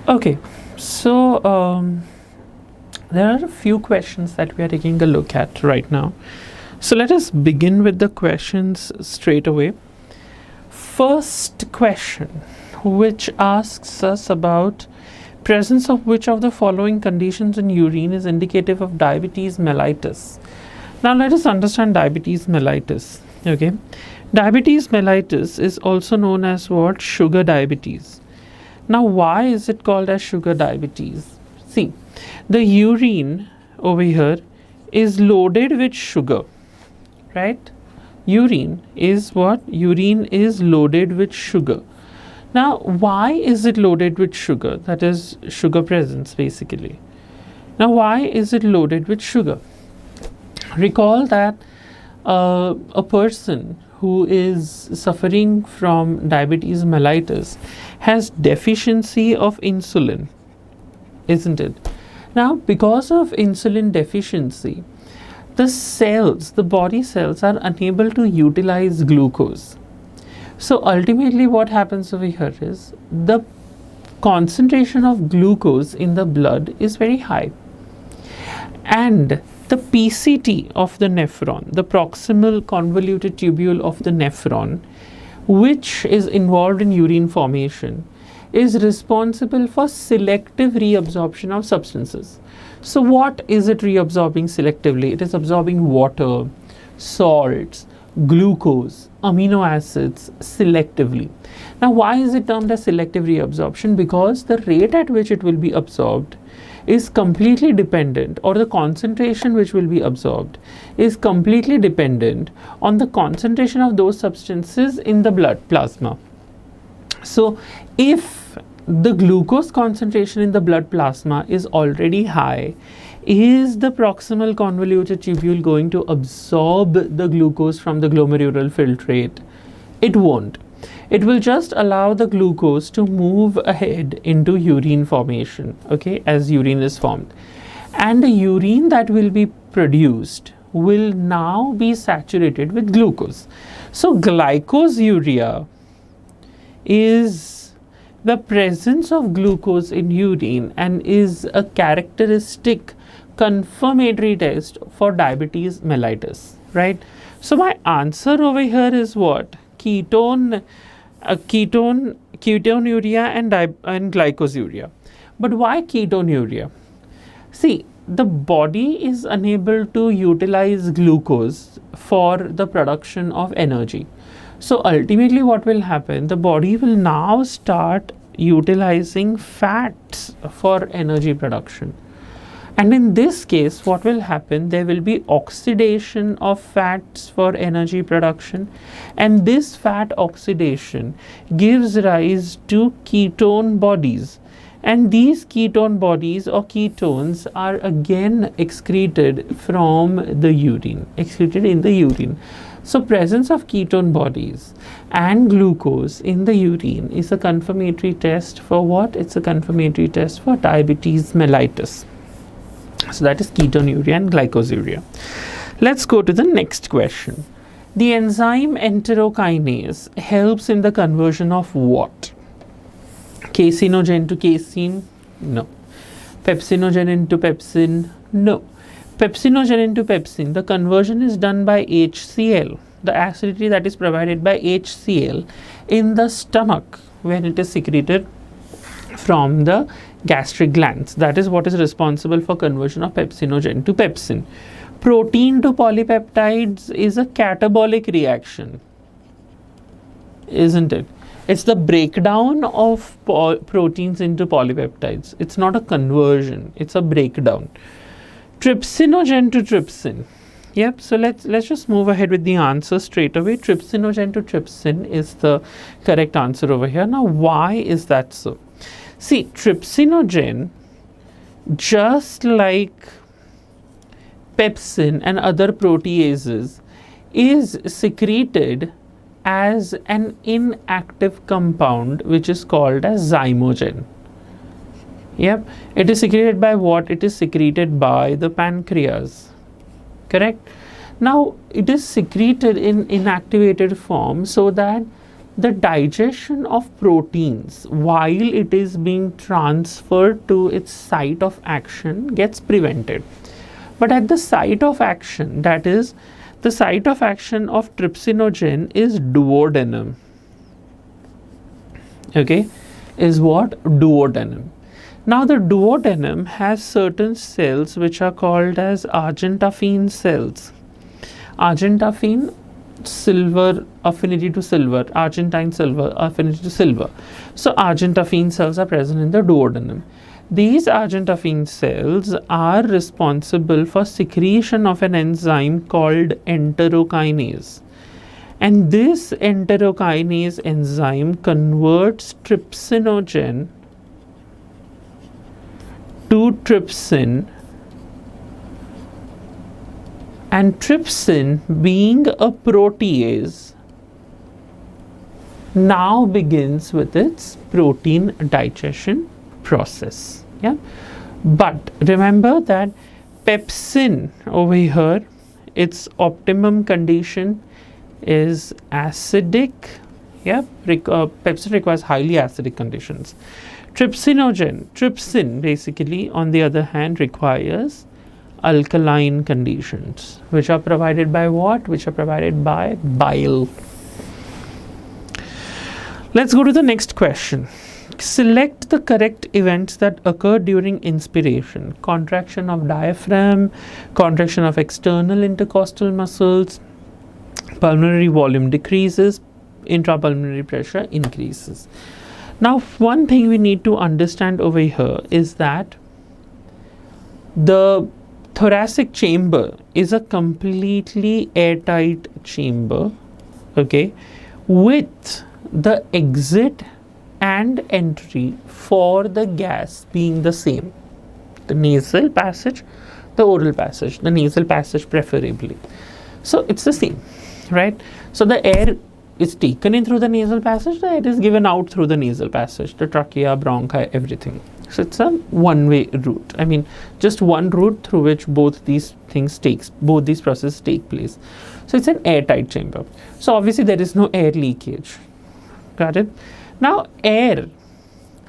Okay, so there are a few questions that we are taking a look at right now. So let us begin with the questions straight away. First question, which asks us about presence of which of the following conditions in urine is indicative of diabetes mellitus. Now let us understand diabetes mellitus. Okay, diabetes mellitus is also known as what? Sugar diabetes. Now why is it called as sugar diabetes? See, the urine over here is loaded with sugar, right? Urine is what? Urine is loaded with sugar. Now why is it loaded with sugar? That is sugar presence basically. Now why is it loaded with sugar? Recall that a person who is suffering from diabetes mellitus has deficiency of insulin, isn't it? Now because of insulin deficiency, the cells, the body cells are unable to utilize glucose. So ultimately what happens over here is the concentration of glucose in the blood is very high, and the PCT of the nephron, the proximal convoluted tubule of the nephron, which is involved in urine formation, is responsible for selective reabsorption of substances. So what is it reabsorbing selectively? It is absorbing water, salts, glucose, amino acids selectively. Now why is it termed as selective reabsorption? Because the rate at which it will be absorbed is completely dependent, or the concentration which will be absorbed is completely dependent on the concentration of those substances in the blood plasma. So if the glucose concentration in the blood plasma is already high, is the proximal convoluted tubule going to absorb the glucose from the glomerular filtrate? It won't. It will just allow the glucose to move ahead into urine formation, okay, as urine is formed. And the urine that will be produced will now be saturated with glucose. So glycosuria is the presence of glucose in urine and is a characteristic confirmatory test for diabetes mellitus, right? So my answer over here is what? Ketonuria and glycosuria. But why ketonuria? See, the body is unable to utilize glucose for the production of energy. So ultimately what will happen? The body will now start utilizing fats for energy production. And in this case, what will happen? There will be oxidation of fats for energy production, and this fat oxidation gives rise to ketone bodies. And these ketone bodies or ketones are again excreted from the urine, excreted in the urine. So presence of ketone bodies and glucose in the urine is a confirmatory test for what? It's a confirmatory test for diabetes mellitus. So that is ketonuria and glycosuria. Let's go to the next question. The enzyme enterokinase helps in the conversion of what? Casinogen to casein? No. Pepsinogen into pepsin? No. Pepsinogen into pepsin, the conversion is done by HCl, the acidity that is provided by HCl in the stomach when it is secreted from the gastric glands. That is what is responsible for conversion of pepsinogen to pepsin. Protein to polypeptides is a catabolic reaction, isn't it? It's the breakdown of proteins into polypeptides. It's not a conversion, it's a breakdown. Trypsinogen to trypsin. Yep, so let's just move ahead with the answer straight away. Trypsinogen to trypsin is the correct answer over here. Now why is that so? See, trypsinogen, just like pepsin and other proteases, is secreted as an inactive compound which is called as zymogen. Yep, it is secreted by what? It is secreted by the pancreas, correct? Now it is secreted in inactivated form so that the digestion of proteins while it is being transferred to its site of action gets prevented. But at the site of action, that is, the site of action of trypsinogen is duodenum. Okay, is what? Duodenum. Now the duodenum has certain cells which are called as argintaphene cells. Argintaphene, silver affinity to silver, argentine silver affinity to silver. So argintaphene cells are present in the duodenum. These argintaphene cells are responsible for secretion of an enzyme called enterokinase. And this enterokinase enzyme converts trypsinogen to trypsin, and trypsin, being a protease, now begins with its protein digestion process. Yeah, but remember that pepsin over here, its optimum condition is acidic. Yeah, pepsin requires highly acidic conditions. Trypsin basically, on the other hand, requires alkaline conditions, which are provided by what? Which are provided by bile. Let's go to the next question. Select the correct events that occur during inspiration. Contraction of diaphragm, contraction of external intercostal muscles, pulmonary volume decreases, intrapulmonary pressure increases. Now, one thing we need to understand over here is that the thoracic chamber is a completely airtight chamber, okay, with the exit and entry for the gas being the same. The nasal passage, the oral passage, the nasal passage preferably. So it's the same, right? So the air is taken in through the nasal passage, the air is given out through the nasal passage, the trachea, bronchi, everything. So it's a one-way route. I mean, just one route through which both these processes take place. So it's an airtight chamber. So obviously there is no air leakage. Got it? Now air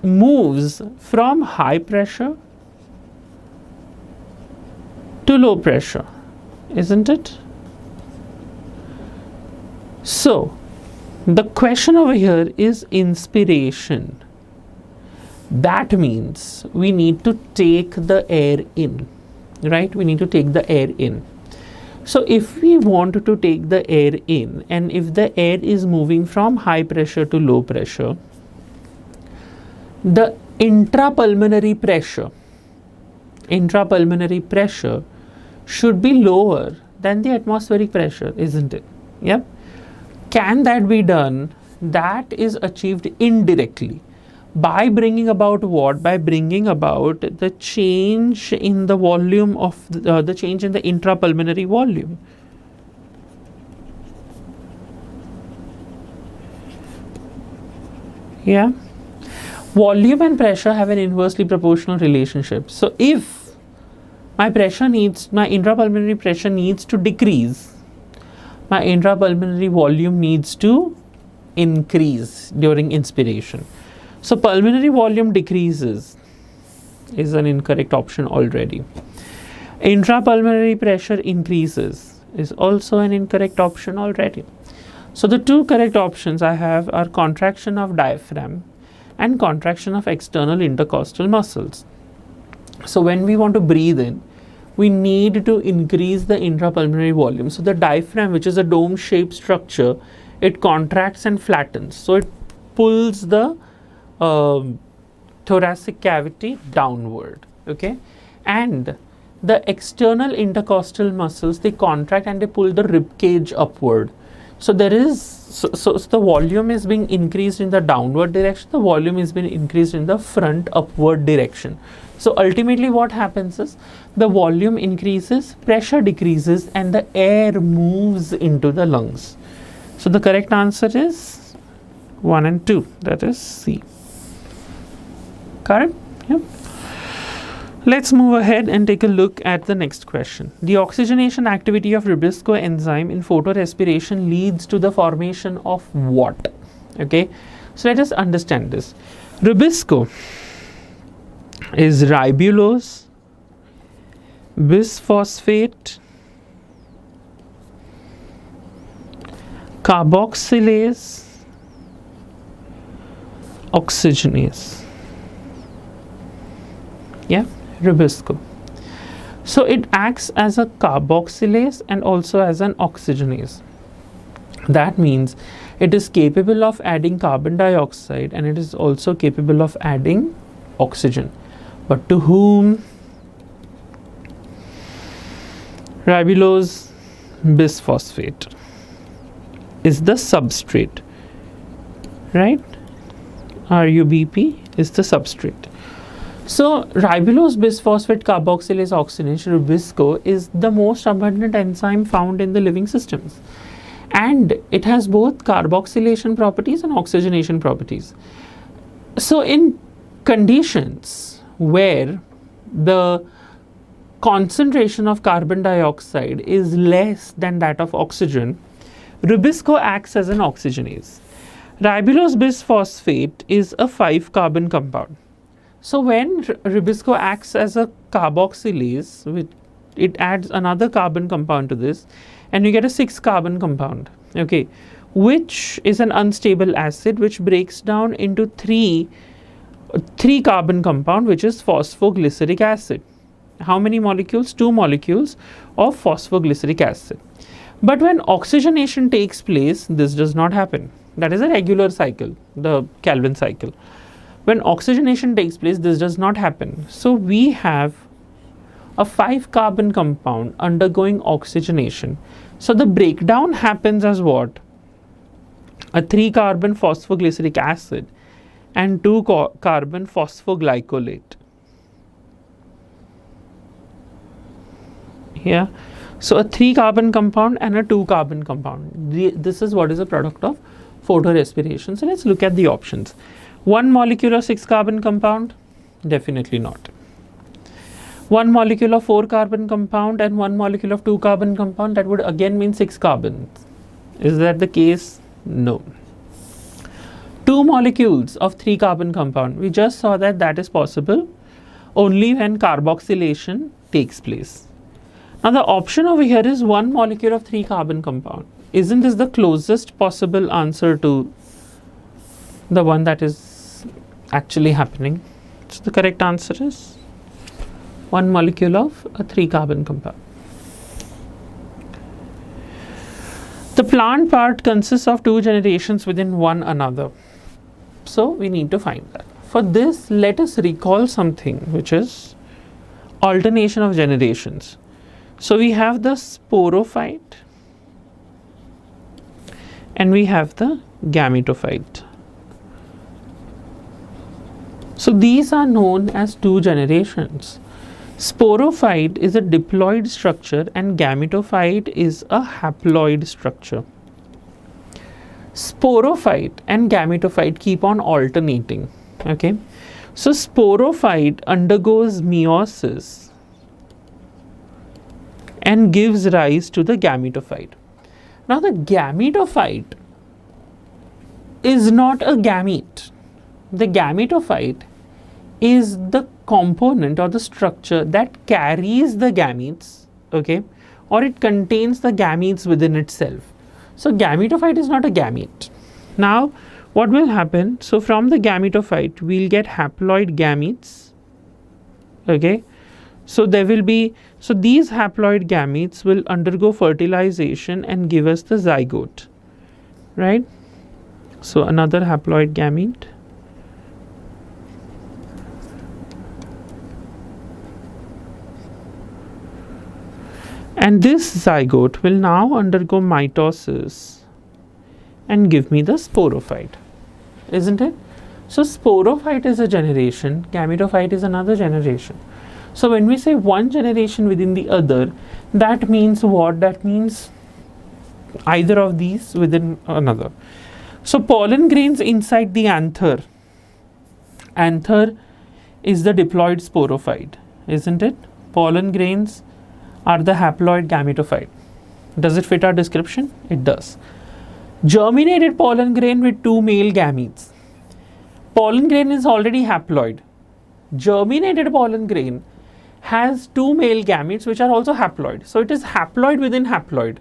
moves from high pressure to low pressure, isn't it? So the question over here is inspiration. That means we need to take the air in, right? We need to take the air in. So if we want to take the air in, and if the air is moving from high pressure to low pressure, the intrapulmonary pressure should be lower than the atmospheric pressure, isn't it? Yep. Can that be done? That is achieved indirectly. By bringing about what? By bringing about the change in the volume of the change in the intrapulmonary volume. Yeah, volume and pressure have an inversely proportional relationship. So if my intrapulmonary pressure needs to decrease, my intrapulmonary volume needs to increase during inspiration. So pulmonary volume decreases is an incorrect option already. Intrapulmonary pressure increases is also an incorrect option already. So the two correct options I have are contraction of diaphragm and contraction of external intercostal muscles. So when we want to breathe in, we need to increase the intrapulmonary volume. So the diaphragm, which is a dome-shaped structure, it contracts and flattens. So it pulls the thoracic cavity downward, okay, and the external intercostal muscles, they contract and they pull the rib cage upward. So there is so the volume is being increased in the downward direction, the volume is being increased in the front upward direction. So ultimately what happens is the volume increases, pressure decreases, and the air moves into the lungs. So the correct answer is 1 and 2, that is C. Correct? Yep. Let's move ahead and take a look at the next question. The oxygenation activity of ribosco enzyme in photorespiration leads to the formation of what? Okay, so let us understand this. Rubisco is ribulose, bisphosphate, carboxylase, oxygenase. Yeah, Rubisco. So it acts as a carboxylase and also as an oxygenase. That means it is capable of adding carbon dioxide and it is also capable of adding oxygen. But to whom? Ribulose bisphosphate is the substrate, right? RUBP is the substrate. So ribulose bisphosphate carboxylase oxygenase, Rubisco, is the most abundant enzyme found in the living systems, and it has both carboxylation properties and oxygenation properties. So in conditions where the concentration of carbon dioxide is less than that of oxygen, Rubisco acts as an oxygenase. Ribulose bisphosphate is a 5-carbon compound. So when Rubisco acts as a carboxylase, it adds another carbon compound to this, and you get a 6-carbon compound, okay, which is an unstable acid which breaks down into 3-carbon compound, which is phosphoglyceric acid. How many molecules? 2 molecules of phosphoglyceric acid. But when oxygenation takes place, this does not happen. That is a regular cycle, the Calvin cycle. When oxygenation takes place, this does not happen. So we have a 5-carbon compound undergoing oxygenation. So the breakdown happens as what? A 3-carbon phosphoglyceric acid and 2-carbon phosphoglycolate. Yeah. So a 3-carbon compound and a 2-carbon compound. This is what is a product of photorespiration. So let's look at the options. 1 molecule of 6-carbon compound? Definitely not. 1 molecule of 4-carbon compound and 1 molecule of 2-carbon compound, that would again mean 6 carbons. Is that the case? No. 2 molecules of 3-carbon compound, we just saw that that is possible only when carboxylation takes place. Now the option over here is 1 molecule of 3-carbon compound. Isn't this the closest possible answer to the one that is actually happening? So the correct answer is 1 molecule of a 3-carbon compound. The plant part consists of 2 generations within one another. So we need to find that. For this, let us recall something, which is alternation of generations. So we have the sporophyte and we have the gametophyte. So these are known as 2 generations. Sporophyte is a diploid structure and gametophyte is a haploid structure. Sporophyte and gametophyte keep on alternating. Okay, so sporophyte undergoes meiosis and gives rise to the gametophyte. Now the gametophyte is not a gamete. The gametophyte is the component or the structure that carries the gametes, okay, or it contains the gametes within itself. So gametophyte is not a gamete. Now what will happen? So from the gametophyte we'll get haploid gametes, okay. So there will be, so these haploid gametes will undergo fertilization and give us the zygote, right? So another haploid gamete. And this zygote will now undergo mitosis and give me the sporophyte, isn't it? So sporophyte is a generation, gametophyte is another generation. So when we say one generation within the other, that means what? That means either of these within another. So pollen grains inside the anther. Anther is the diploid sporophyte, isn't it? Pollen grains are the haploid gametophyte. Does it fit our description? It does. Germinated pollen grain with 2 male gametes. Pollen grain is already haploid. Germinated pollen grain has 2 male gametes which are also haploid. So it is haploid within haploid.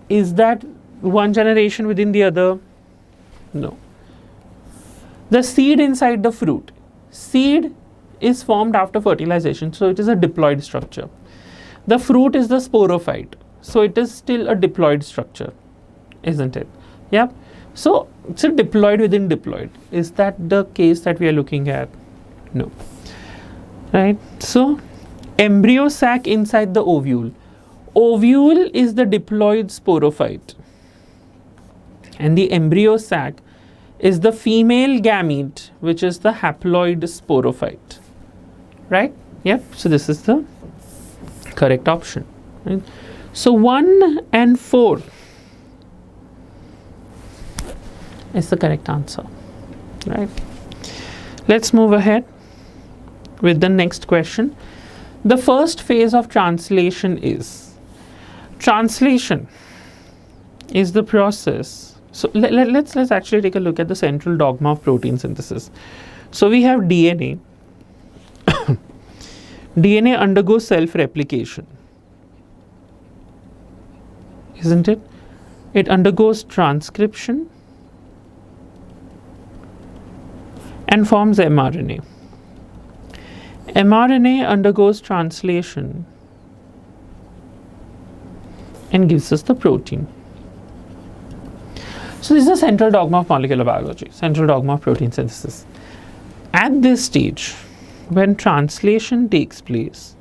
Is that one generation within the other? No. The seed inside the fruit. Seed is formed after fertilization, so it is a diploid structure. The fruit is the sporophyte, so it is still a diploid structure, isn't it? Yeah. So it's a diploid within diploid. Is that the case that we are looking at? No. Right. So embryo sac inside the ovule. Ovule is the diploid sporophyte, and the embryo sac is the female gamete, which is the haploid sporophyte. Right? Yep. So this is the correct option. Right? So 1 and 4 is the correct answer. Right? Let's move ahead with the next question. The first phase of translation is the process. So let's actually take a look at the central dogma of protein synthesis. So we have DNA. DNA undergoes self-replication, isn't it? It undergoes transcription and forms mRNA. mRNA undergoes translation and gives us the protein. So this is the central dogma of molecular biology, central dogma of protein synthesis. At this stage, when translation takes place,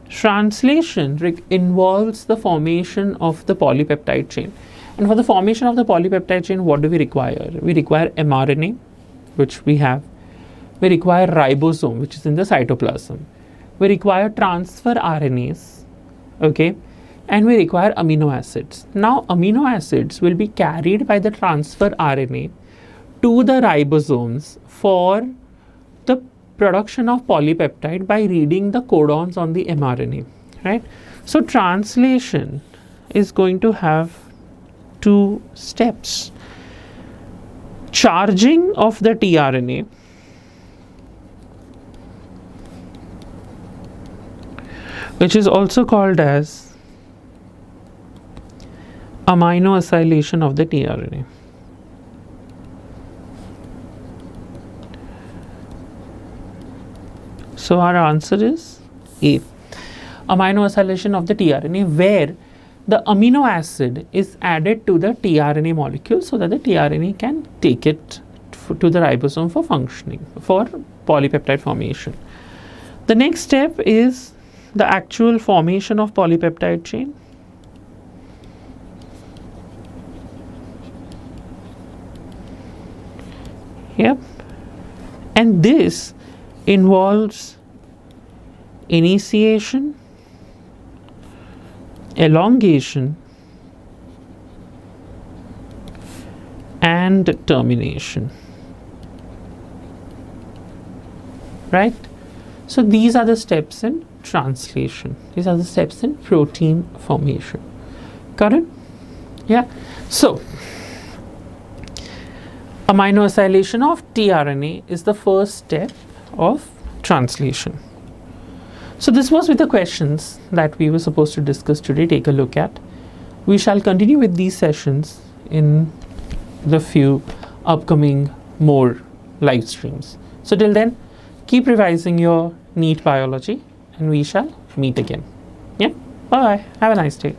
translation involves the formation of the polypeptide chain. And for the formation of the polypeptide chain, what do we require? We require mRNA, which we have. We require ribosome, which is in the cytoplasm. We require transfer RNAs, okay? And we require amino acids. Now, amino acids will be carried by the transfer RNA to the ribosomes for the production of polypeptide by reading the codons on the mRNA, right? So, translation is going to have 2 steps. Charging of the tRNA, which is also called as amino acylation of the tRNA. So our answer is A. Amino acylation of the tRNA, where the amino acid is added to the tRNA molecule so that the tRNA can take it to the ribosome for functioning, for polypeptide formation. The next step is the actual formation of polypeptide chain. Yep. And this involves initiation, elongation, and termination. Right? So these are the steps in translation. These are the steps in protein formation. Got it? Yeah. So amino acylation of tRNA is the first step of translation. So this was with the questions that we were supposed to discuss today. Take a look at. We shall continue with these sessions in the few upcoming more live streams. So till then, keep revising your NEET biology and we shall meet again. Yeah. Bye bye. Have a nice day.